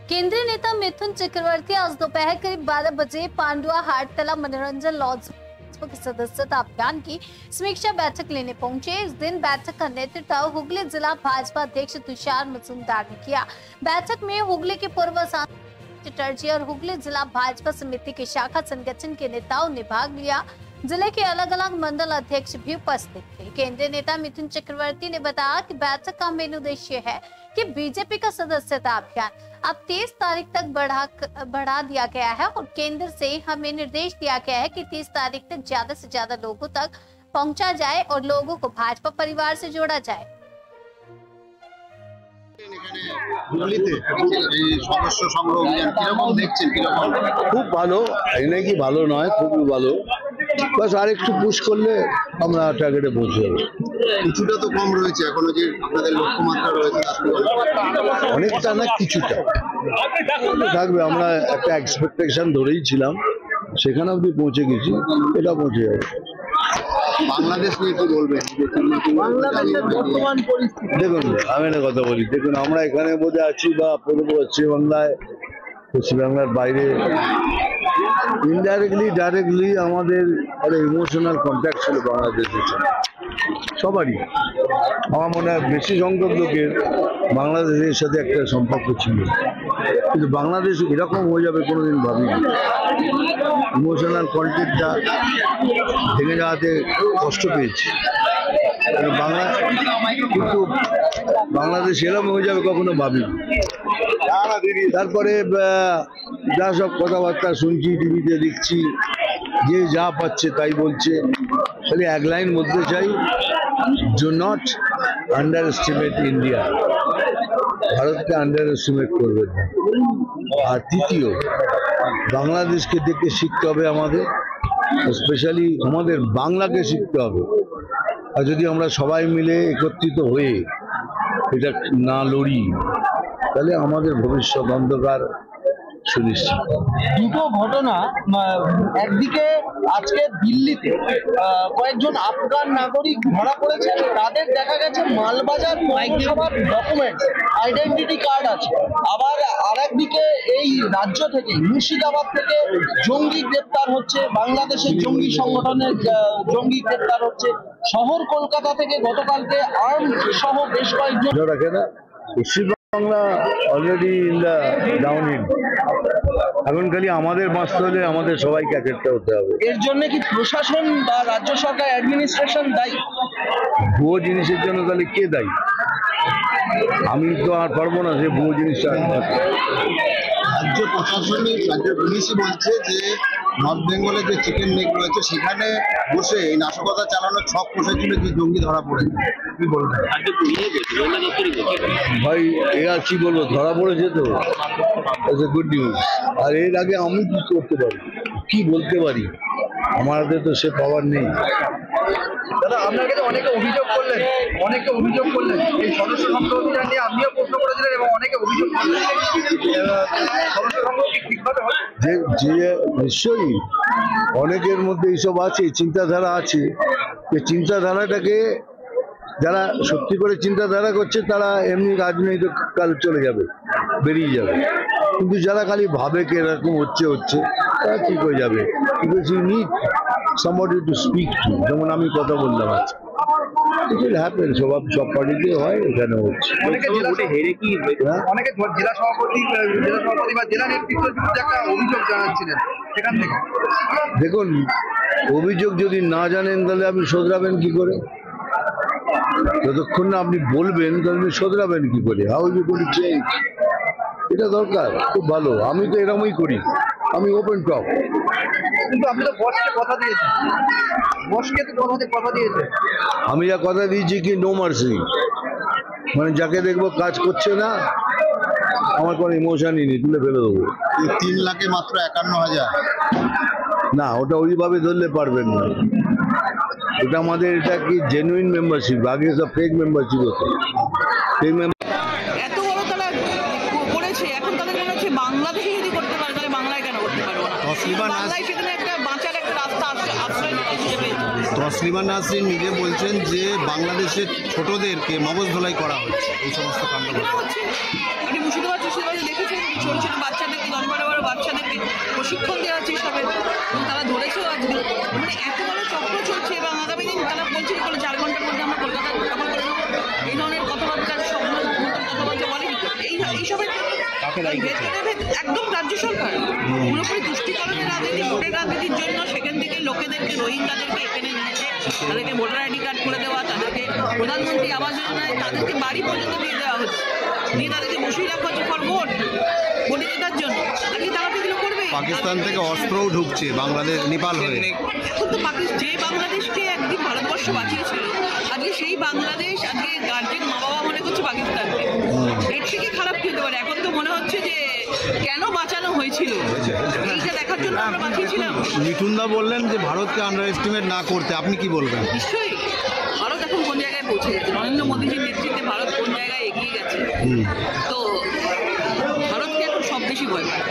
केंद्रीय नेता मिथुन चक्रवर्ती आज दोपहर करीब 12 बजे पांडुआ हाटतला मनोरंजन लॉज की सदस्यता अभियान की समीक्षा बैठक लेने पहुंचे। इस दिन बैठक का नेतृत्व हुगली जिला भाजपा अध्यक्ष तुषार मजूमदार ने किया। बैठक में हुगली के पूर्व सांसद चटर्जी और हुगली जिला भाजपा समिति के शाखा संगठन के नेताओं ने भाग लिया। जिले के अलग अलग मंडल अध्यक्ष भी उपस्थित थे। केंद्रीय नेता मिथुन चक्रवर्ती ने बताया कि बैठक का मेन उद्देश्य है कि बीजेपी का सदस्यता अभियान अब 30 तारीख तक बढ़ा दिया गया है और केंद्र से हमें निर्देश दिया गया है कि 30 तारीख तक ज्यादा से ज्यादा लोगों तक पहुंचा जाए और लोगों को भाजपा परिवार से जोड़ा जाए। খুব ভালো, এনে কি ভালো নয়, খুবই ভালো। বাস আর একটু পুশ করলে আমরা টার্গেটে পৌঁছে যাব। কিছুটা তো কম রয়েছে এখনো, যে আপনাদের লক্ষ্যমাত্রা রয়েছে অনেকটা না, কিছুটা থাকবে। আমরা একটা এক্সপেকটেশন ধরেই ছিলাম, সেখানে অবধি পৌঁছে গেছি, এটা পৌঁছে যাবে। বাংলাদেশ নিয়ে কি বলবেন? দেখুন, আমি একটা কথা বলি, দেখুন আমরা এখানে বোধ আছি বা পশ্চিমবাংলায়, পশ্চিমবাংলার বাইরে ইনডাইরেক্টলি ডাইরেক্টলি আমাদের একটা ইমোশনাল কন্ট্যাক্ট ছিল বাংলাদেশের সাথে সবারই। আমার মনে হয় বেশি সংখ্যক লোকের বাংলাদেশের সাথে একটা সম্পর্ক ছিল, কিন্তু বাংলাদেশ এরকম হয়ে যাবে কোনোদিন ভাবিনি। ইমোশনাল কন্ট্যাক্টটা ভেঙে যাওয়াতে কষ্ট পেয়েছি কিন্তু বাংলাদেশ এরকম হয়ে যাবে কখনো ভাবিনি। তারপরে যা সব কথাবার্তা শুনছি, টিভিতে দেখছি, যে যা পাচ্ছে তাই বলছে। খালি এক লাইন বলতে চাই, do not under estimate India. ভারতকে আন্ডার এস্টিমেট করবেন না। আর তৃতীয়, বাংলাদেশকে দেখে শিখতে হবে আমাদের, স্পেশালি আমাদের বাংলাকে শিখতে হবে। আর যদি আমরা সবাই মিলে একত্রিত হয়ে এটা না লড়ি, তাহলে আমাদের ভবিষ্যৎ অন্ধকার সুনিশ্চিত। দুটো ঘটনা, একদিকে আজকে দিল্লিতে কয়েকজন আফগান নাগরিক ধরা পড়েছে, তাদের দেখা গেছে মালবাজার পৌরসভার ডকুমেন্ট আইডেন্টিটি কার্ড আছে। আবার আরেকদিকে এই রাজ্য থেকে, মুর্শিদাবাদ থেকে জঙ্গি গ্রেপ্তার হচ্ছে, বাংলাদেশের জঙ্গি সংগঠনের জঙ্গি গ্রেপ্তার হচ্ছে। শহর কলকাতা থেকে গতকালকে আর্ম সহ বেশ কয়েকজন Bangla already in the downhill. এখন খালি আমাদের বাঁচতে হলে আমাদের সবাইকে একটা হতে হবে। এর জন্য কি প্রশাসন বা রাজ্য সরকার অ্যাডমিনিস্ট্রেশন দায়ী? ভুয়ো জিনিসের জন্য তাহলে কে দায়ী? আমি তো আর পারবো না যে ভুয়ো জিনিসটা। রাজ্য প্রশাসনিক, রাজ্য পুলিশই বলছে যে নর্থ বেঙ্গলে যে চিকেন নেক রয়েছে সেখানে বসে এই নাশকতা চালানোর ছক কষেছিল, যে জঙ্গি ধরা পড়েছে। কি বলবেন? ভাই এরা কি বলবো, ধরা পড়েছে তো, গুড নিউজ। আর এর আগে আমি কি করতে পারি, কি বলতে পারি? আমার হাতে তো সে পাওয়ার নেই। দাদা, আপনার কাছে অনেকে অভিযোগ করলেন এই সদস্য সংখ্যা নিয়ে, আপনিও প্রশ্ন করেছিলেন এবং অনেকে অভিযোগ করলেন সদস্য সংখ্যা কি ঠিকভাবে হয়? যে নিশ্চয়ই অনেকের মধ্যে এইসব আছে, চিন্তাধারা আছে। যে চিন্তাধারাটাকে যারা সত্যি করে চিন্তাধারা করছে, তারা এমনি রাজনৈতিক কাল চলে যাবে, বেরিয়ে যাবে। কিন্তু যারা খালি ভাবে কে এরকম হচ্ছে তারা ঠিক হয়ে যাবে। কিন্তু you need somebody to speak to, যেমন আমি কথা বললাম আজকে। সব পার্টিতে হয়, এখানে হচ্ছে। অনেকে জেলা সভাপতি বা জেলা নেতৃত্বের বিরুদ্ধে একটা অভিযোগ জানাচ্ছিলেন সেখান থেকে। দেখুন, অভিযোগ যদি না জানেন তাহলে আপনি শোধরাবেন কি করে? যতক্ষণ না আপনি বলবেন তাহলে শোধরাবেন কি করে? How you going to change? এটা দরকার, খুব ভালো। আমি তো এরকমই করি, আমি ওপেন টক। কিন্তু আপনি তো বসকে কথা দিয়েছেন, আমি যা কথা দিয়েছি কি নো মার্সি, মানে যাকে দেখবো কাজ করছে না, আমার কোনো ইমোশনই নেই, তুলে ফেলে দেবো। 3 লাখে মাত্র 51,000 না, ওটা ওইভাবে ধরলে পারবেন না। এটা আমাদের, এটা কি জেনুইন মেম্বারশিপ, আগে সব ফেক মেম্বারশিপ হতো। এত বড় তারা করেছে, এখন তাদের মনে হচ্ছে বাংলাদেশে যদি করতে পারে তাহলে বাংলায় কেন করতে পারবো না? বাংলায় সেখানে একটা বাঁচার একটা রাস্তা আশ্রয় হিসেবে। তসলিমা নাসরিন নিজে বলছেন যে বাংলাদেশের ছোটদেরকে মগজ ধোলাই করা হচ্ছে এই সমস্ত কাণ্ড। আপনি মুর্শিদাবাদ দেখেছেন প্রশিক্ষণ দেওয়া হচ্ছে সবে, এবং তারা ধরেছেও আজকে। মানে এত বড় চক্র চলছে, এবং আগামী দিন তারা বলছে বলে 4 ঘন্টার মধ্যে আমরা কলকাতা দখল করে নেবো। এই ধরনের কথাবার্তার স্বপ্ন কথাবার্তা বলে কি করে? এইসবের একদম রাজ্য সরকার পুরোপুরি তুষ্টিকরণের রাজনীতি, ভোটের রাজনীতির জন্য সেখান থেকে লোকেদেরকে, রোহিঙ্গাদেরকে এখানে নিয়েছে, তাদেরকে ভোটার আইডি কার্ড করে দেওয়া, তাদেরকে প্রধানমন্ত্রী আবাস যোজনায় তাদেরকে বাড়ি পর্যন্ত দিয়ে দেওয়া হচ্ছে, দিয়ে তাদেরকে বসিয়ে রাখা হচ্ছে ফর ভোটে জেতার জন্য। আজকে তারা তো এগুলো করবেই। পাকিস্তান থেকে অস্ত্রও ঢুকছে বাংলাদেশ, নেপাল হয়ে। এখন তো যে বাংলাদেশকে একদিন ভারতবর্ষ বাঁচিয়েছিল, আজকে সেই বাংলাদেশ আজকে গার্জেন মা বাবা মনে করছে পাকিস্তানকে। এর থেকে খারাপ কি হতে পারে? এখন তো মনে হচ্ছে যে কেন বাঁচানো হয়েছিল, এইটা দেখার জন্য আমরা বাঁচিয়েছিলাম। মিঠুনদা বললেন যে ভারতকে আন্ডার এস্টিমেট না করতে, আপনি কি বলবেন? নিশ্চয়ই ভারত এখন কোন জায়গায় পৌঁছে গেছে, নরেন্দ্র মোদীজির নেতৃত্বে ভারত কোন জায়গায় এগিয়ে গেছে। তো ভারতকে এখন সব বেশি ভয় পায়।